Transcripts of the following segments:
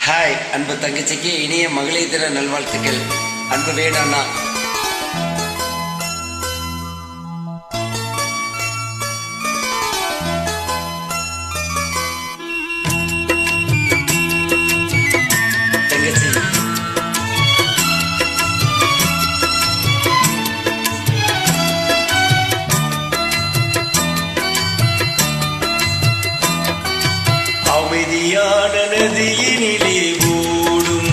Hi அன்பு தங்கச்சிக்கு இனிய மகளிர் தின நல்வாழ்த்துக்கள். அன்பு வேணாண்ணா. தங்கச்சி அமைதியான நதியினிலே ஓடும்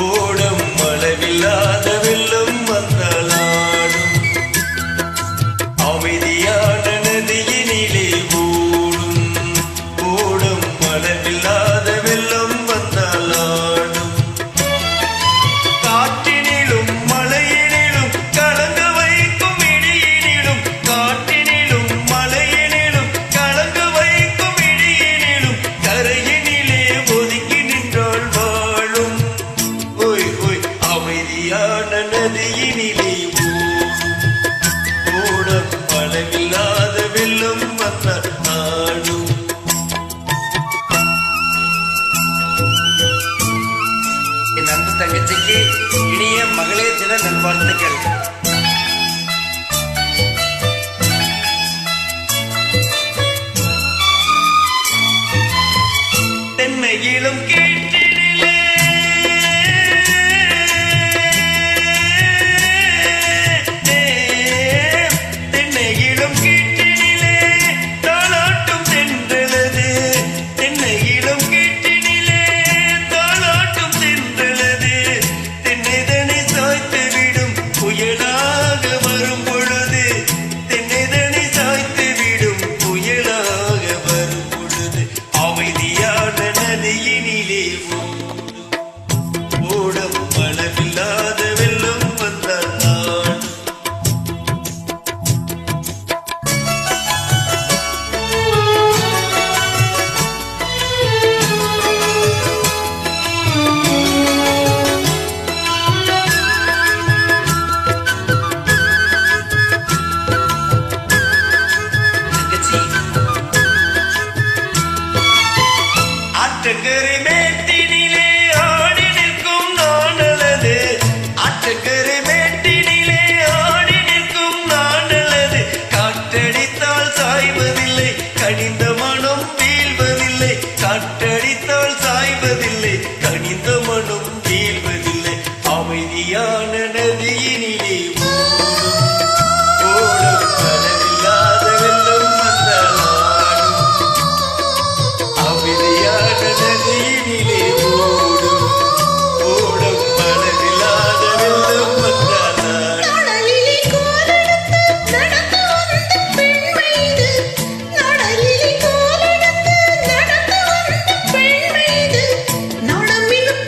ஓடம் அளவில்லாத வெள்ளம் வந்தாலாடும். அமைதியான நதியினிலே ஓடும் ஓடம் அளவில்லாத வெள்ளம் வந்தாலாடும். காற்றினிலும் மலையினிலும் கலங்க வைக்கும் இடியினிலும், காற்றினிலும் மலையினிலும் கலங்க வைக்கும் இடியினிலும் கரையினிலே ஒதுக்கி நின்றாள் வாழும். ஓய் ஓய் அமைதியான நதியினிலே ஓடும் அளவில்லாத வெள்ளம் வந்த நாடும். என் அன்பு தங்கச்சிக்கு இனிய மகளிர் தின நல்வாழ்த்துக்கள். தென்னையிலும் கேட்டிலே தென்னையிலும் கேட்டினிலே தாளாட்டும் தென்றலது. தென்னையிலும் கேட்டினிலே தாளாட்டும் தென்றலது. தென்னைதனை சாய்த்து விடும் புயலாக வரும் பொழுது, தென்னைதனை சாய்த்து விடும் புயலாக வரும் பொழுது அமைதியான நதியினிலே ஓடும் அளவில்லாத வெள்ளம் வந்தால் நாடும். ஆற்றங்கரை மேட்டினிலே ஆடி நிற்கும் நாணலது. ஆற்றங்கரை மேட்டினிலே ஆடி நிற்கும் நாணலது. காற்றடித்தால் சாய்வதில்லை, கனிந்த மனம் வீழ்வதில்லை. காற்றடித்தால் சாய்வதில்லை, கனிந்த மனம் வீழ்வதில்லை. அமைதியான நதியினிலே ஓடும் அளவில்லாத வெள்ளம் வந்தாலாடும். அமைதியான நதியினிலே ஓடும் ஓடும் அளவில்லாத வெள்ளம் வந்தாலாடும். நடலிலே கோலெடுத்து நடக்க வந்த பெண் மீது, நடலிலே கோலெடுத்து நடக்க வந்த பெண் மீது, நடமிலும்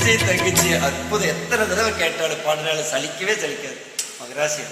தங்கச்சி தங்கச்சி அற்புதம். எத்தனை தடவை கேட்டாலும் பாடினாலும் சலிக்கவே சலிக்காது. மகராசி.